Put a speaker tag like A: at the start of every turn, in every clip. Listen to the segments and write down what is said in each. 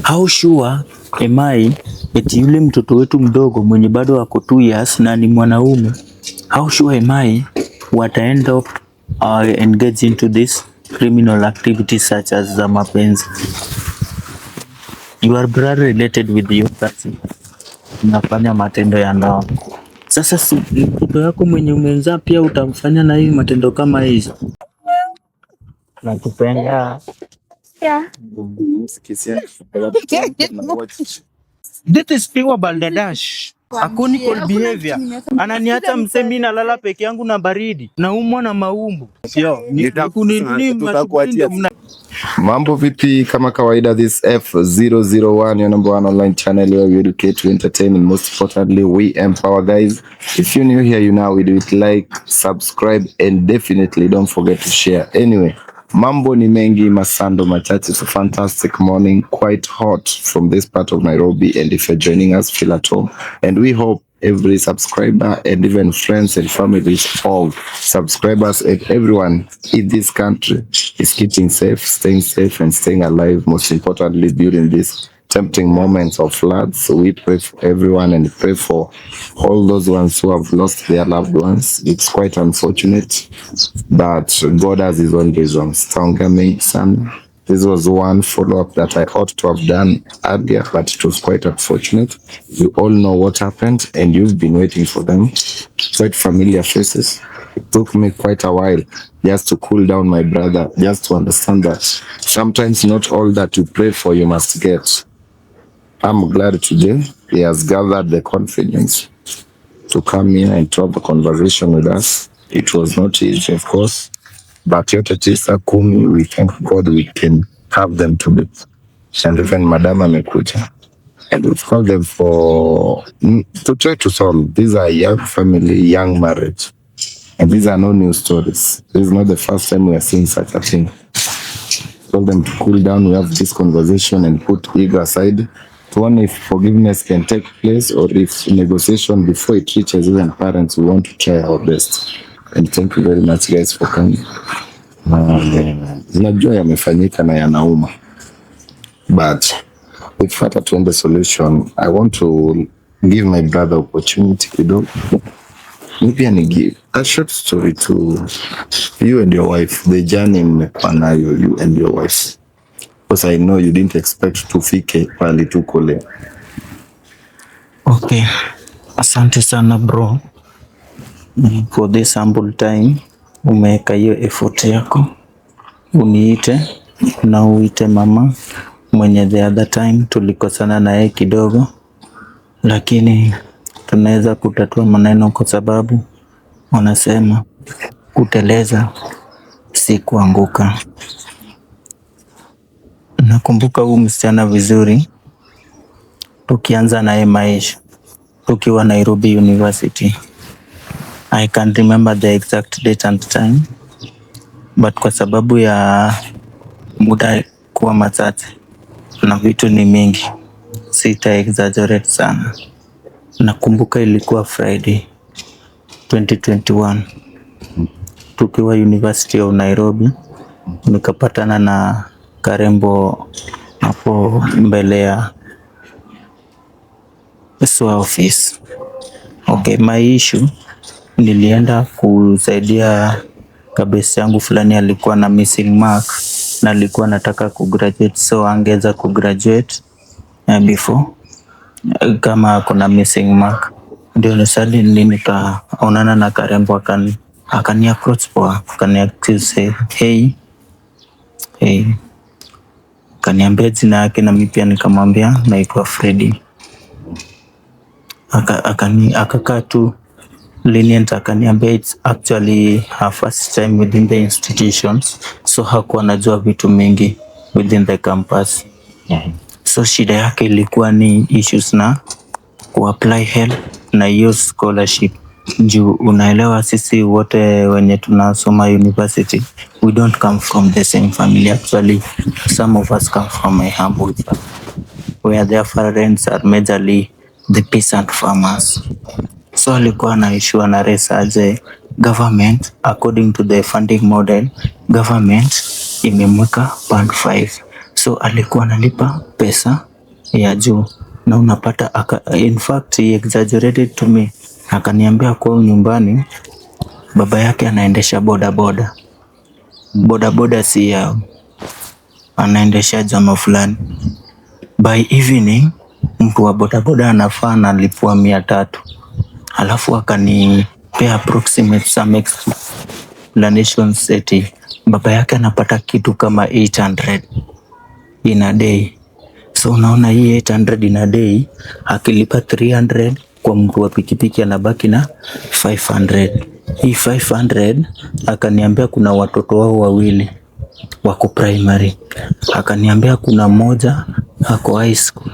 A: How sure am I eti yule mtoto wetu mdogo mwenye bado ako 2 years na ni mwanaume, how sure am I what end up engage into this criminal activities such as za mapenzi? Your brother related with you person unafanya matendo ya ndoa. Sasa si mtoto yako mwenye umenzaa pia utamfanya na hii matendo kama hizo? Nakupenda.
B: Yeah.
A: This is pure balderdash. Aconical behavior. Ananiacha msemi na lala peke yangu na baridi. Naumwa na maumbu. Sio.
C: Mambo vipi, kama kawaida, this F001, your number one online channel where we educate, we entertain, and most importantly we empower, guys. If you're new here, you know we do it, like, subscribe, and definitely don't forget to share. Anyway, mambo ni mengi, masando machache. It's a fantastic morning, quite hot from this part of Nairobi, and if you're joining us, feel at home, and we hope every subscriber and even friends and families of subscribers and everyone in this country is keeping safe, staying safe and staying alive, most importantly during these tempting moments of floods. So we pray for everyone and pray for all those ones who have lost their loved ones. It's quite unfortunate, but God has his own reasons. Taongea sana. This was one follow-up that I ought to have done earlier, but it was quite unfortunate. You all know what happened, and you've been waiting for them. Quite familiar faces. It took me quite a while just to cool down my brother, just to understand that sometimes not all that you pray for you must get. I'm glad today he has gathered the confidence to come here and to have a conversation with us. It was not easy, of course. But yote tisa kumi, we thank God we can have them today. And even Madam amekuja. And we've called them to try to solve. These are young family, young marriage. And these are no new stories. This is not the first time we are seeing such a thing. Tell them to cool down, we have this conversation and put ego aside. To one, if forgiveness can take place or if negotiation before it reaches even parents, we want to try our best. And thank you very much guys for coming. Najua yamefanyika na yanauma, but if tuende solution, I want to give my brother opportunity kidogo. Maybe I give a short story to you and your wife, the journey mmekuwa nayo you and your wife, because I know you didn't expect tufike pale tuko leo.
A: Okay, asante sana bro for this humble time. Umeweka hiyo effort yako uniite na uite mama mwenye the other time tulikosana na yeye kidogo, lakini tunaweza kutatua maneno kwa sababu wanasema kuteleza si kuanguka. Nakumbuka huyu msichana vizuri tukianza naye maisha tukiwa Nairobi University. I can't remember the exact date and time, but kwa sababu ya muda kuwa machache na vitu ni mingi, sita exaggerate sana. Nakumbuka ilikuwa Friday 2021 tukiwa University of Nairobi, nikapatana na Karembo hapo mbele ya SWA office. Okay, my issue, nilienda kusaidia kabesi yangu fulani alikuwa na missing mark na alikuwa nataka kugraduate, so angeza kugraduate before kama kuna missing mark. Ndio nisali nikaonana na Karembo akani approach poa, say hey, kaniambia jina yake na mimi pia nikamwambia naitwa Freddy. Akakaa tu lenient, akaniambia it's actually her first time within the institutions, so hakuwa anajua vitu mingi within the campus. So shida yake ilikuwa ni issues na kuapply help na hiyo scholarship. Juu unaelewa sisi wote wenye tunasoma university, we don't come from the same family. Actually, some of us come from a humble family where their parents are majorly the peasant farmers. So alikuwa na issue na research government, according to the funding model, government imemweka band 5. So alikuwa analipa pesa ya juu, na unapata in fact he exaggerated to me, akaniambia kwao nyumbani baba yake anaendesha bodaboda. Bodaboda si yao, anaendesha jamaa fulani. By evening mtu wa bodaboda anafaa analipwa 300, alafu akanipea approximate some explanations eti baba yake anapata kitu kama 800 in a day. So unaona hii 800 in a day, akilipa 300 kwa mtu wa pikipiki anabaki na 500. Hii 500 akaniambia kuna watoto wao wawili wako primary, akaniambia kuna mmoja ako high school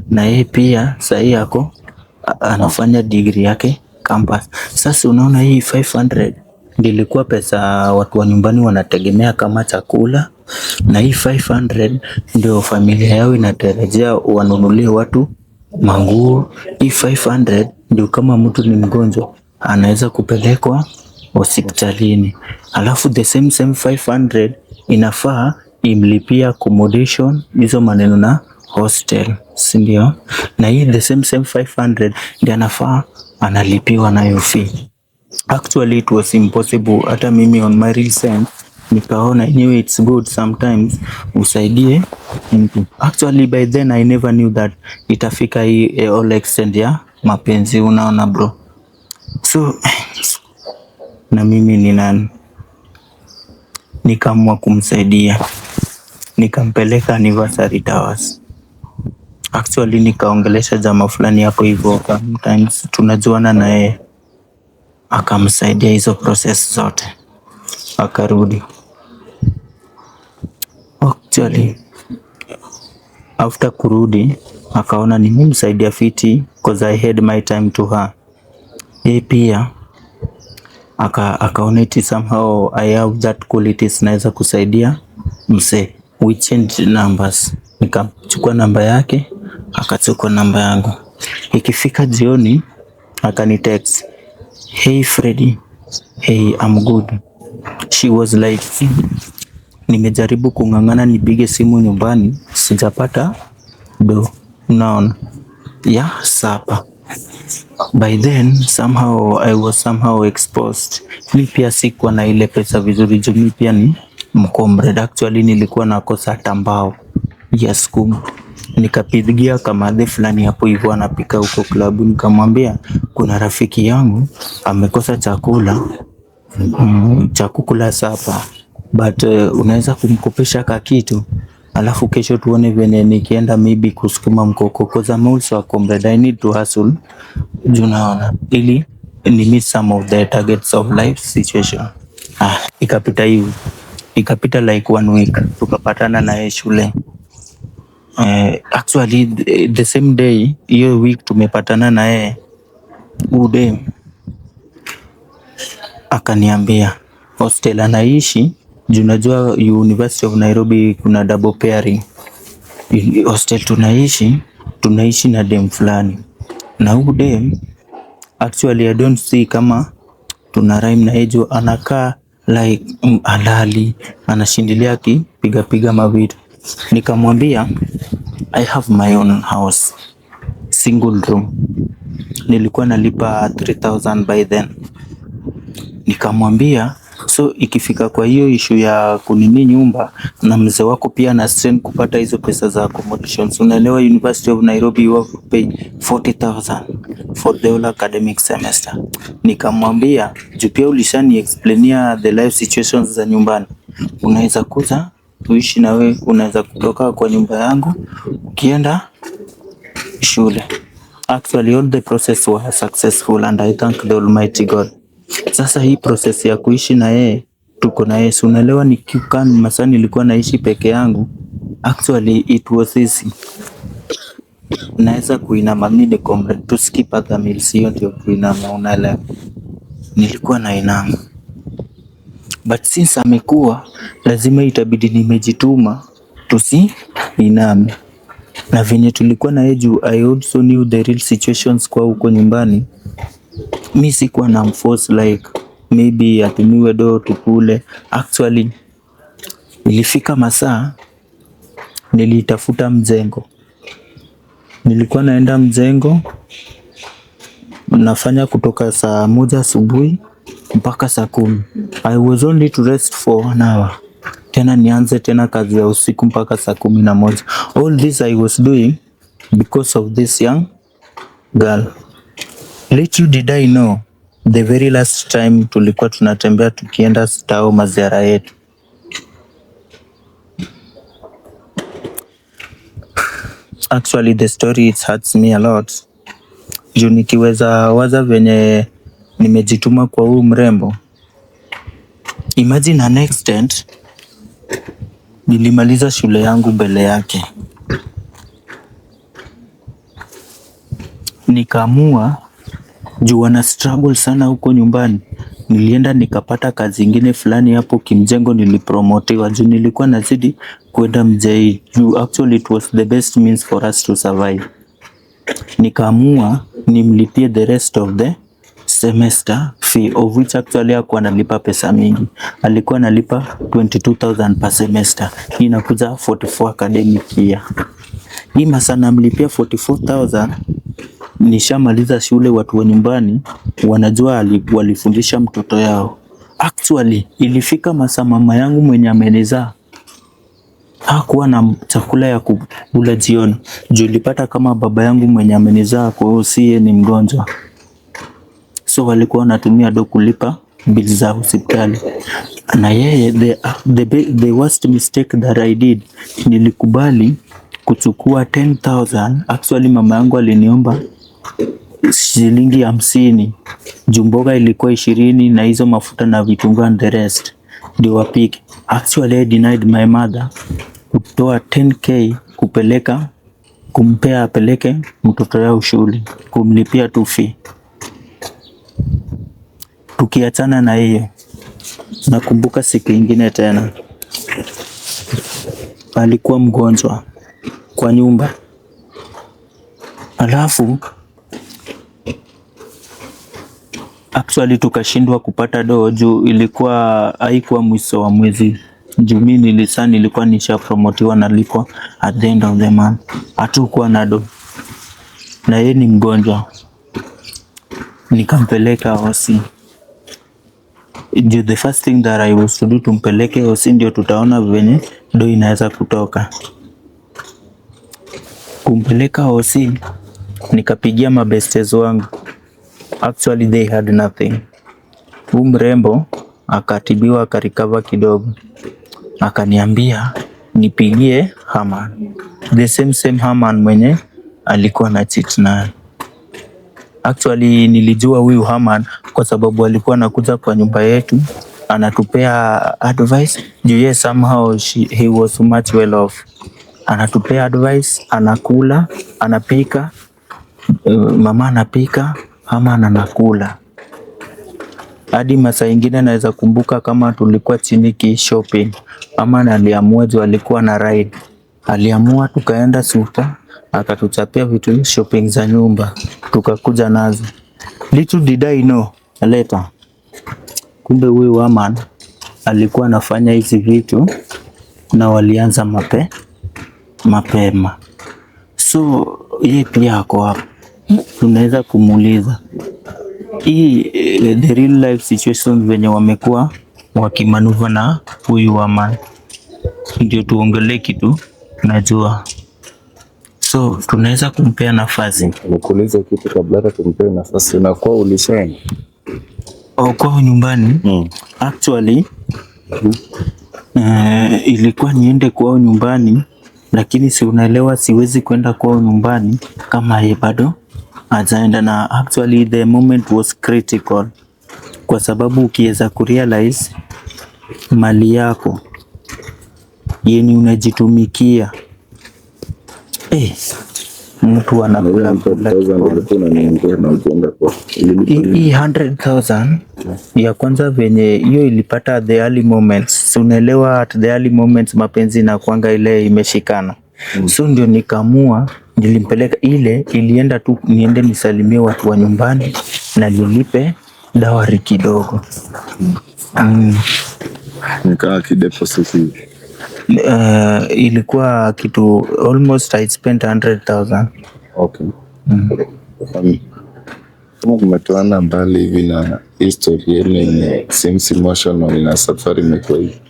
A: na yeye pia sahii ako anafanya degree yake campus. Sasa unaona hii 500 ndilikuwa pesa watu wa nyumbani wanategemea kama chakula, na hii 500 ndio familia yao inatarajia wanunulie watu manguo. Hii 500 ndio kama mtu ni mgonjwa anaweza kupelekwa hospitalini, alafu the same 500 inafaa imlipia accommodation, hizo maneno na hostel, si ndio? Na hii the same 500 ndio anafaa analipiwa nayo fee. Actually it was impossible. Hata mimi on my recent nikaona anyway it's good sometimes usaidie mtu. Actually by then I never knew that itafika hii all extent ya mapenzi, unaona bro. So na mimi ni nani, nikaamua kumsaidia, nikampeleka Anniversary Towers. Actually nikaongelesha jamaa fulani hapo hivyo, sometimes tunajuana na yeye, akamsaidia hizo process zote, akarudi. Actually after kurudi akaona nimemsaidia fiti cause I had my time to her. Yeye pia akaona it somehow I have that qualities, naweza kusaidia mse. We change numbers, nikachukua namba yake, akachukua namba yangu. Ikifika jioni akanitext, hey Freddy, hey I'm good. She was like, nimejaribu kung'ang'ana nipige simu nyumbani sijapata do, unaona ya sapa. By then somehow I was somehow exposed. Mi pia sikuwa na ile pesa vizuri juu mi pia ni mkomred. Actually nilikuwa nakosa tambao ya skuma, nikapigia kamadhe fulani hapo hivyo anapika huko klabu, nikamwambia kuna rafiki yangu amekosa chakula cha kukula sapa, but unaweza kumkopesha ka kitu, alafu kesho tuone venye nikienda maybe kusukuma mkoko, cause I'm also a comrade, I need to hustle, unaona, ili ni meet some of the targets of life situation. Ikapita hivi, ikapita like 1 week, tukapatana na yeye shule. Actually the same day, hiyo week tumepatana na yeye, ude akaniambia hostel anaishi juu najua University of Nairobi kuna double pairing. Hostel tunaishi na dem fulani, na huyu dem actually I don't see kama tuna rhyme na ejo, anakaa like halali, anashindilia piga mavitu. Nikamwambia I have my own house, single room, nilikuwa nalipa 3000 by then. Nikamwambia so ikifika kwa hiyo issue ya kunini nyumba na mzee wako pia na strain kupata hizo pesa za accommodations, unaelewa University of Nairobi you have to pay 40,000 for the whole academic semester. Nikamwambia juu pia ulishani explainia the life situations za nyumbani, unaweza kuza tuishi na wewe, unaweza kutoka kwa nyumba yangu ukienda shule. Actually all the process was successful and I thank the Almighty God. Sasa hii process ya kuishi na yeye, tuko na yeye, unaelewa, nikikaa masaa nilikuwa naishi peke yangu. Actually it was easy, naweza kuinama mimi comrade to skip other meals, hiyo ndio kuinama, unaelewa, nilikuwa na inama, but since amekuwa lazima itabidi nimejituma tusi iname. Na venye tulikuwa na yeye, I also knew the real situations kwa huko nyumbani. Mi sikuwa na mforce like maybe atumiwe do tukule. Actually ilifika masaa nilitafuta mjengo Nilikuwa naenda mjengo, nafanya kutoka saa 1 asubuhi mpaka saa 10. I was only to rest for 1 hour. Tena nianze tena kazi ya usiku mpaka saa 11. All this I was doing because of this young girl. Little did I know, the very last time tulikuwa tunatembea tukienda stao maziara yetu. Actually the story it hurts me a lot. Juu nikiweza waza venye nimejituma kwa huu mrembo. Imagine an extent, nilimaliza shule yangu mbele yake. Nikaamua juu wana struggle sana huko nyumbani. Nilienda nikapata kazi ingine fulani hapo kimjengo, nilipromotiwa juu nilikuwa nazidi kwenda mjei. Juu actually it was the best means for us to survive. Nikaamua nimlipie the rest of the semester fee, of which actually hakuwa analipa pesa mingi. Alikuwa analipa 22,000 per semester. Hii inakuja 44 academic year. Hii masaa namlipia 44,000. Nishamaliza shule, watu wa nyumbani wanajua walifundisha mtoto yao. Actually ilifika masaa mama yangu mwenye amenizaa hakuwa na chakula ya kula jioni. Juu ilipata kama baba yangu mwenye amenizaa kwa hiyo siye ni mgonjwa. So walikuwa wanatumia do kulipa bill za hospitali. Na yeye the worst mistake that I did, nilikubali kuchukua 10,000. Actually mama yangu aliniomba shilingi 50. Juu mboga ilikuwa 20 na hizo mafuta na vitunguu and the rest ndio wapike. Actually I denied my mother kutoa 10k kumpea apeleke mtoto yao shule, kumlipia tu fee. Tukiachana na hiyo, nakumbuka siku ingine tena alikuwa mgonjwa kwa nyumba. Alafu actually tukashindwa kupata doo juu ilikuwa haikuwa mwisho wa mwezi. Juu mimi nilikuwa nishapromotiwa na nilikuwa at the end of the month. Hatukuwa na doo na yeye ni mgonjwa. Nikampeleka hosi. The first thing that I was to do, tumpeleke hosi ndio tutaona venye doo inaweza kutoka. Kumpeleka hosi, nikapigia mabestes wangu. Actually they had nothing. Huyu mrembo akatibiwa akarecover kidogo. Akaniambia nipigie Haman. The same Haman mwenye alikuwa na cheat naye. Actually nilijua huyu Haman kwa sababu alikuwa anakuja kwa nyumba yetu anatupea advice. Juu yeye somehow he was much well off. Anatupea advice, anakula, anapika, mama anapika, Haman anakula. Hadi masaa ingine naweza kumbuka kama tulikuwa chini shopping. Haman aliamua juu alikuwa na ride. Aliamua tukaenda super, akatuchapia vitu shopping za nyumba, tukakuja nazo. Little did I know later, kumbe huyu Haman alikuwa anafanya hizi vitu na walianza mapema. So yeye pia ako hapo. Tunaweza kumuuliza hii the real life situations venye wamekuwa wakimanuva na huyu Haman, ndio tuongelee kitu najua. So tunaweza kumpea nafasi.
C: Nikuulize kitu kabla hata tumpee nafasi. Unakuwa ulisema
A: kwa nyumbani? Actually ilikuwa niende kwao nyumbani, lakini si unaelewa siwezi kwenda kwao nyumbani kama yeye bado hajaenda. Na actually the moment was critical, kwa sababu ukiweza kurealize mali yako yenye unajitumikia, mtu anakula hii 100,000 ya kwanza venye hiyo ilipata the early moments. So unaelewa at the early moments mapenzi na kwanga ile imeshikana. So ndio nikamua, nilimpeleka ile ilienda tu niende nisalimie watu wa nyumbani na nilipe dawari kidogo.
C: Nikaa kideposit.
A: Ilikuwa kitu almost I spent 100,000.
C: Okay. Kama umetoana mbali hivi na history yenye seems emotional na safari imekuwa hivi.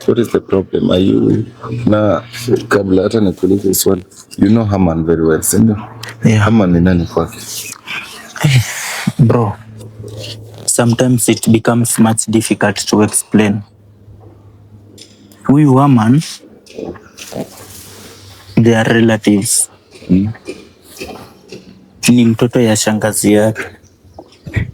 C: What is the problem? Are you na kabla hata nikuulize swali, you know Herman very well, sindio?
A: Yeah.
C: Herman ni nani kwake?
A: Bro, sometimes it becomes much difficult to explain. Huyu Herman, they are relatives. Ni mtoto ya shangazi yake.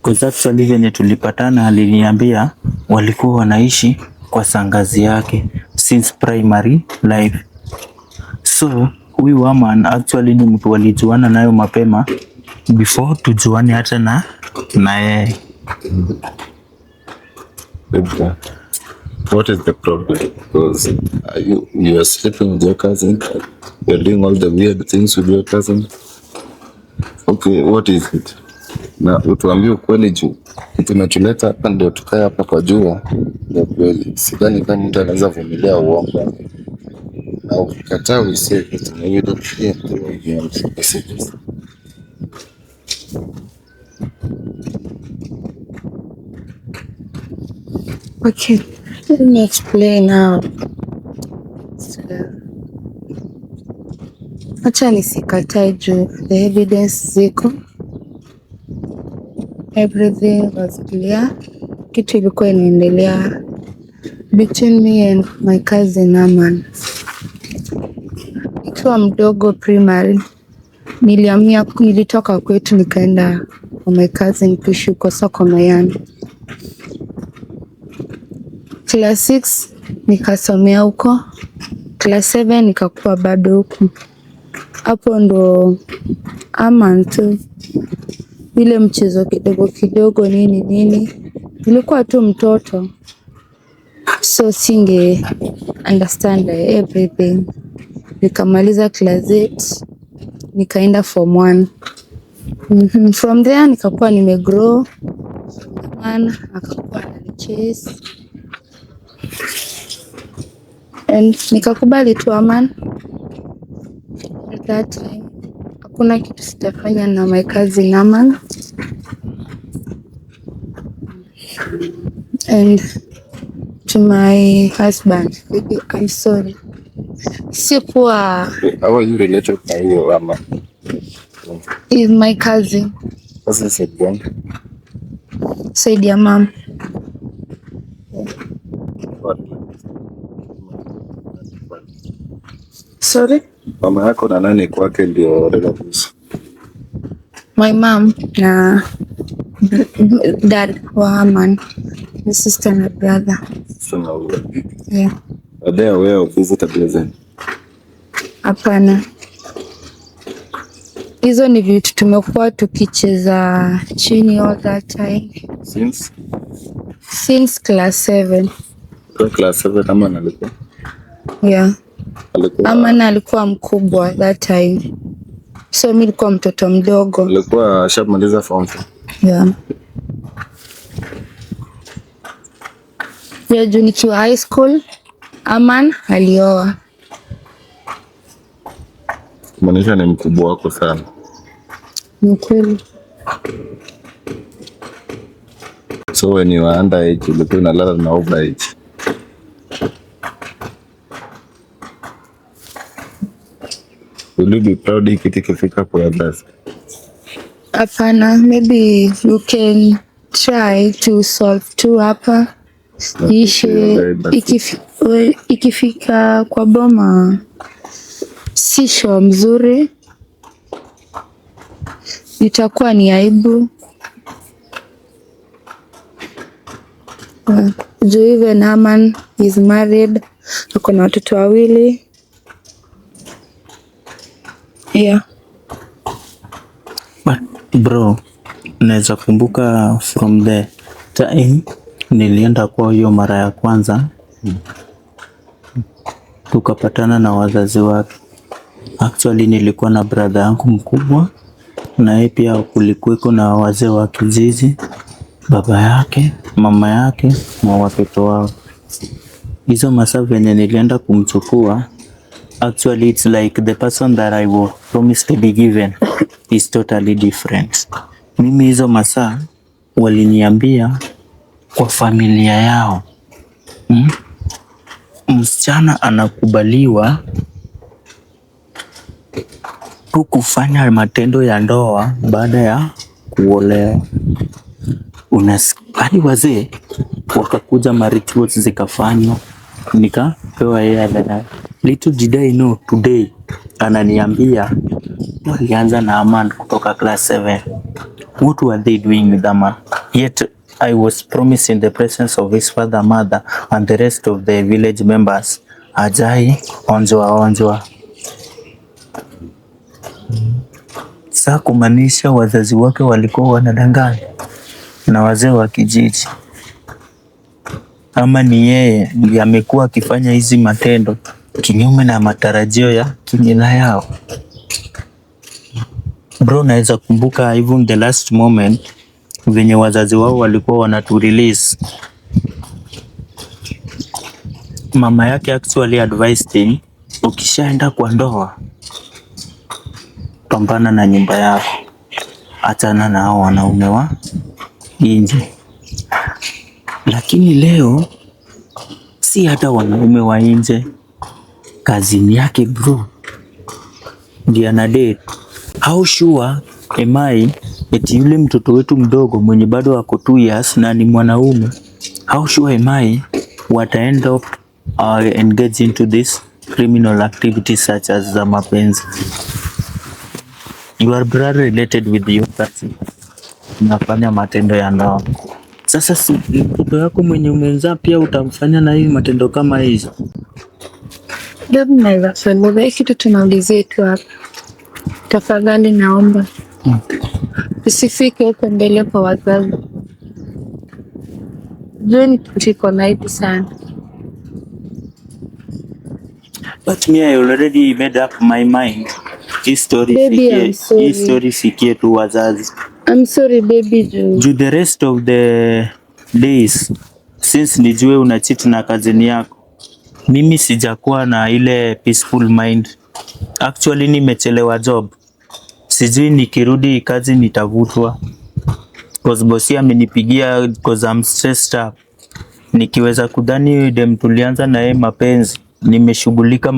A: Cause actually venye tulipatana aliniambia walikuwa wanaishi kwa shangazi yake since primary life. So huyu Herman actually ni mtu walijuana nayo mapema before tujuane hata na yeye.
C: What is the problem? Because you are sleeping with your cousin, you are doing all the weird things with your cousin. Okay, what is it? Na utuambie ukweli juu kitu kinacholeta hapa ndio tukae hapa kwa jua ndio kweli. Sidhani kama mtu anaweza vumilia uongo. Na ukikataa useme kitu na hiyo ndio pia ndio messages.
B: Okay, let me explain now. Acha nisikatae juu the evidence ziko, everything was clear. Kitu ilikuwa inaendelea between me and my cousin Herman. Nikiwa mdogo primary, nilitoka kwetu nikaenda kwa my cousin kuishi huko Sokomayani. Class 6 nikasomea huko, class 7 nikakuwa bado huko. Hapo ndo Herman tu ile mchezo kidogo kidogo nini, nilikuwa tu mtoto, so singe understand everything. Nikamaliza class 8 nikaenda form 1. From there nikakuwa nimegrow, Herman akakuwa ananichase and nikakubali tu Herman. At that time hakuna kitu sitafanya na my cousin Herman. And to my husband, baby, I'm sorry. Sikuwa.
C: How are you related na hiyo ama?
B: Is my cousin.
C: Cousin said one.
B: Said ya mom. Sorry?
C: Mama yako na nani kwake ndio relatives?
B: My mom na dad wa Herman, the sister na brother.
C: So,
B: Yeah.
C: are they aware of visitor then?
B: Hapana. Hizo ni vitu tumekuwa tukicheza chini all that time. Since class 7.
C: Kwa class 7 Herman alikuwa?
B: Yeah.
C: Alikuwa
B: Herman alikuwa mkubwa that time. So mimi nilikuwa mtoto mdogo.
C: alikuwa ashamaliza form 4.
B: Yeah. Yeah, juu nikiwa high school, Herman alioa.
C: Kumaanisha ni mkubwa wako sana.
B: Ni kweli.
C: So when you were underage, ulikuwa unalala na overage. Will you be proud hii kitu ikifika kwa others?
B: Hapana, maybe you can try to solve tu hapa. Ishe ikifika kwa boma si show mzuri, itakuwa ni aibu. Juu even Herman is married, ako na watoto wawili. Yeah.
A: But bro, naweza kumbuka from the time nilienda kwa hiyo mara ya kwanza, tukapatana na wazazi wake. Actually nilikuwa na brother yangu mkubwa, na yeye pia kulikuweko na wazee wa kijiji, baba yake, mama yake na watoto wao. Hizo masaa venye nilienda kumchukua, actually it's like the person that I was promised to be given. is totally different. Mimi hizo masaa waliniambia kwa familia yao msichana anakubaliwa tu kufanya matendo ya ndoa baada ya kuolewa. Hadi wazee wakakuja, marituals zikafanywa, nikapewa yeye. Little did I know today ananiambia walianza na Aman kutoka class 7. What were they doing with Aman? Yet I was promised in the presence of his father, mother and the rest of the village members, ajai onjwa. Saa kumaanisha wazazi wake walikuwa wanadanganya na wazee wa kijiji, ama ni yeye ndiye amekuwa akifanya hizi matendo kinyume na matarajio ya kimila yao. Bro, naweza kumbuka even the last moment venye wazazi wao walikuwa wanatu release. Mama yake actually advised him, ukishaenda kwa ndoa pambana na nyumba yako, achana na hao wanaume wa nje. Lakini leo si hata wanaume wa nje, kazini yake bro ndiye ana date. How sure am I eti yule mtoto wetu mdogo mwenye bado ako 2 years na ni mwanaume, how sure am I wata end up engage into this criminal activities such as za mapenzi? You are blood related with you, unafanya matendo ya ndoa. Sasa si mtoto yako mwenye umenzaa pia utamfanya na hii matendo kama hizo?
B: Labda kitu tumalizie tu hapa. Tafadhali naomba usifike huko mbele kwa wazazi. Joni tuko na hivi sana.
A: But me, I already made up my mind. Hii story fikie tu wazazi.
B: I'm sorry baby.
A: Do the rest of the days since nijue una cheat na kazini yako, mimi sijakuwa na ile peaceful mind. Actually nimechelewa job. Sijui nikirudi kazi nitavutwa. Cause bosi amenipigia cause I'm stressed up. Nikiweza kudhani dem tulianza na yeye mapenzi, nimeshughulika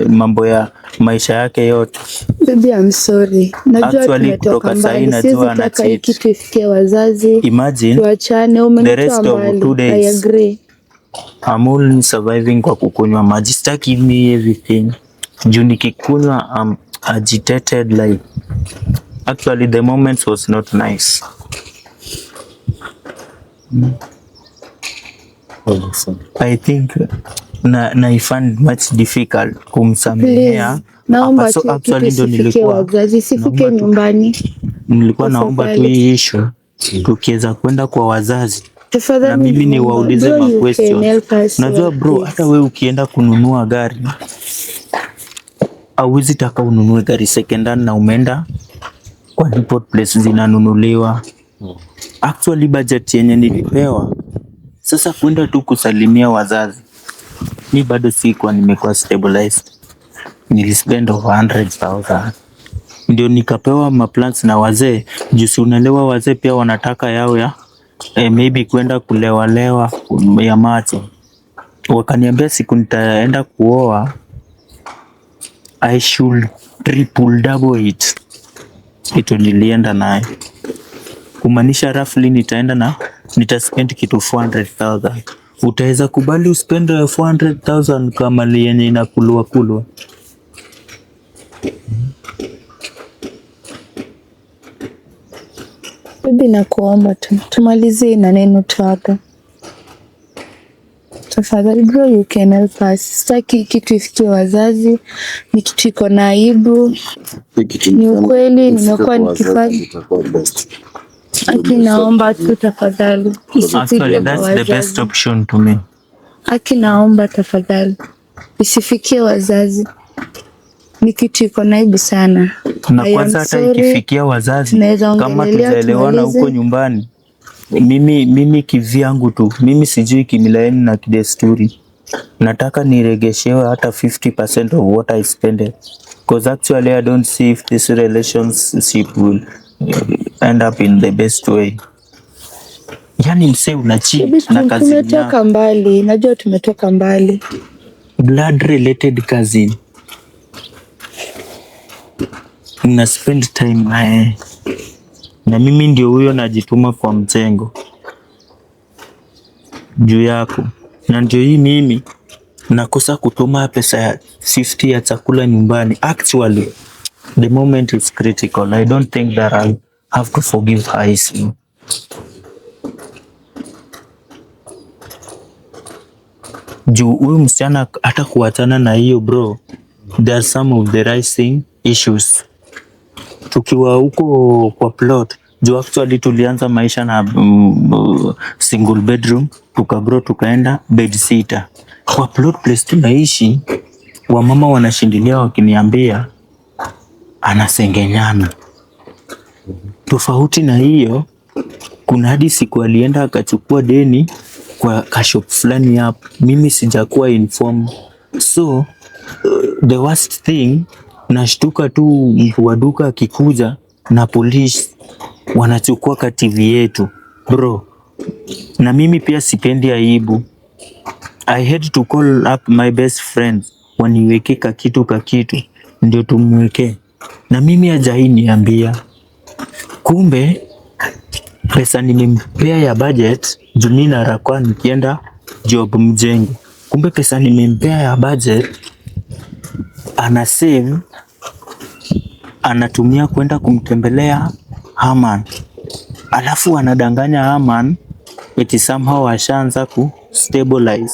A: mambo ya maisha yake yote.
B: Baby, I'm sorry. Najua
A: actually kutoka sahi najua ana cheat.
B: Kitu ifikie wazazi.
A: Imagine
B: tuachane,
A: the rest of 2 days.
B: I agree.
A: I'm only surviving kwa kukunywa maji. Sitaki me everything. Juu nikikunywa I'm agitated like. Actually the moment was not nice. I think I find much difficult kumsamehea.
B: Naomba
A: so actually ndio nilikuwa
B: wazazi sifike nyumbani.
A: Nilikuwa naomba tu hii issue tukiweza kwenda kwa wazazi na mimi niwaulize ma questions. Unajua bro, hata wewe ukienda kununua gari hauwezi taka ununue gari second hand na umeenda kwa import place zinanunuliwa. Actually budget yenye nilipewa sasa kwenda tu kusalimia wazazi, mi bado sikuwa nimekuwa stabilized. Nilispend over 100,000 ndio nikapewa maplans na wazee. Jusi unaelewa wazee pia wanataka yao ya maybe kwenda kulewalewa ya macho. Wakaniambia siku nitaenda kuoa I should triple double it. Ito nilienda naye kumaanisha roughly nitaspend kitu 400,000. Utaweza kubali uspend 400,000 kama yenye inakulwa?
B: Bibi, nakuomba tumalizie na neno tu hapa. Tafadhali bro, you can help us. Sitaki kitu ifikie wazazi, ni kitu iko na aibu. Ni ukweli nimekuwa nikifanya. Aki, naomba tu tafadhali.
A: Actually that's the best option to me.
B: Aki, naomba tafadhali isifikie wazazi. Ni kitu iko na aibu sana.
A: Na kwanza hata ikifikia wazazi kama tutaelewana huko nyumbani, mimi kivyangu tu, mimi sijui kimila yenu na kidesturi, nataka niregeshewe hata 50% of what I spent. because actually I don't see if this relationship will end up in the best way. Yani mse una cheat na cousin yako.
B: Tumetoka mbali, najua tumetoka mbali.
A: Blood related cousin. Una spend time naye. Na mimi ndio huyo najituma kwa mtengo juu yako, na ndio hii mimi nakosa kutuma pesa ya 50 ya chakula nyumbani. Actually the moment is critical. I don't think that I'll have to forgive her easily. Juu huyu msichana hata kuachana na hiyo bro, there are some of the rising issues. Tukiwa huko kwa plot, juu actually tulianza maisha na single bedroom, tukagrow tukaenda bed sitter. Kwa plot place tunaishi, wamama wanashindilia wakiniambia anasengenyana. Tofauti na hiyo, kuna hadi siku alienda akachukua deni kwa kashop fulani hapo, mimi sijakuwa informed. So the worst thing, nashtuka tu mtu wa duka akikuja na polisi wanachukua ka TV yetu bro, na mimi pia sipendi aibu. I had to call up my best friends waniweke kakitu ndio tumweke, na mimi hajai niambia. Kumbe pesa nimempea ya budget juu mimi narakwa nikienda job mjengo. Kumbe pesa nimempea ya budget ana save, anatumia kwenda kumtembelea Haman, alafu anadanganya Haman eti somehow ashaanza ku stabilize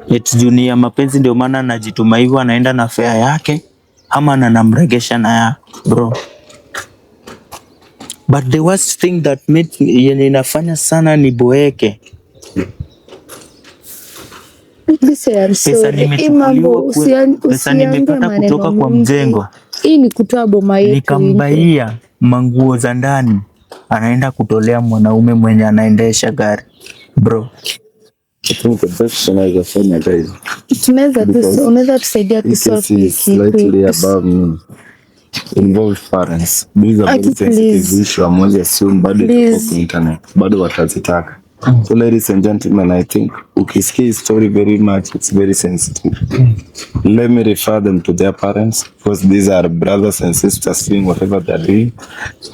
A: eti junior mapenzi, ndio maana anajituma hivyo, anaenda na fare yake Haman anamregesha na ya bro. But the worst thing that made yenye inafanya sana ni boeke. Pesa nimepata kutoka kwa mjengo.
B: Hii ni kutoa boma yetu.
A: Nikambaia manguo za ndani, anaenda kutolea mwanaume mwenye anaendesha gari bro.
B: Unaweza tusaidia kusolve
C: slightly above me. Involve parents. These are very sensitive issue. Amwezi assume bado itakuwa kwa internet, bado watazitaka. So ladies and gentlemen, I think ukisikia story very much, it's very sensitive. Let me refer them to their parents, because these are brothers and sisters doing whatever they're doing.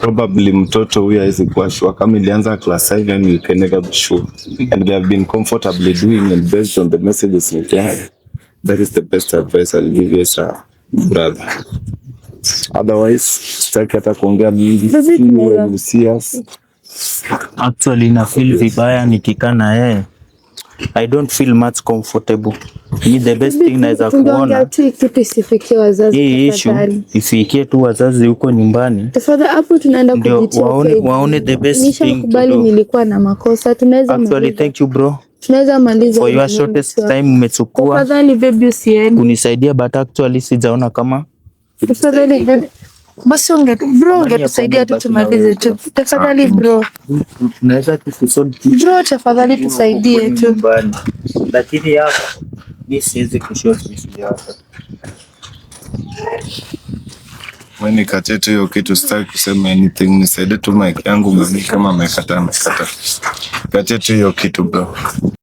C: Probably mtoto huyu hawezi kuwa sure kama ilianza class 7, you can never be sure. And they have been comfortably doing, and based on the messages they have, that is the best advice I'll give you as a brother. Otherwise, sitaki hata kuongea mingi.
A: Actually na feel vibaya nikikaa na yeye. I don't feel much comfortable. Ni the best thing naweza kuona. Hii issue ifikie tu wazazi huko nyumbani.
B: Tafadhali hapo tunaenda kujitoa.
A: Waone the best thing to do.
B: Nilikuwa na makosa. Tunaweza
A: actually thank you bro.
B: Tunaweza maliza.
A: For your shortest time umechukua.
B: Tafadhali baby usiende.
A: Kunisaidia, but actually sijaona kama.
B: Tafadhali baby. Basi ungetusaidia tu tumalize tu. Tafadhali bro.
A: Tunaweza kusort
B: bro, tafadhali tusaidie tu.
A: Lakini hapa mimi siwezi kushort hapa.
C: Mimi nikate tu hiyo kitu, sitaki kusema anything. Nisaidie tu mic yangu mimi, kama amekata. Kate tu hiyo kitu bro.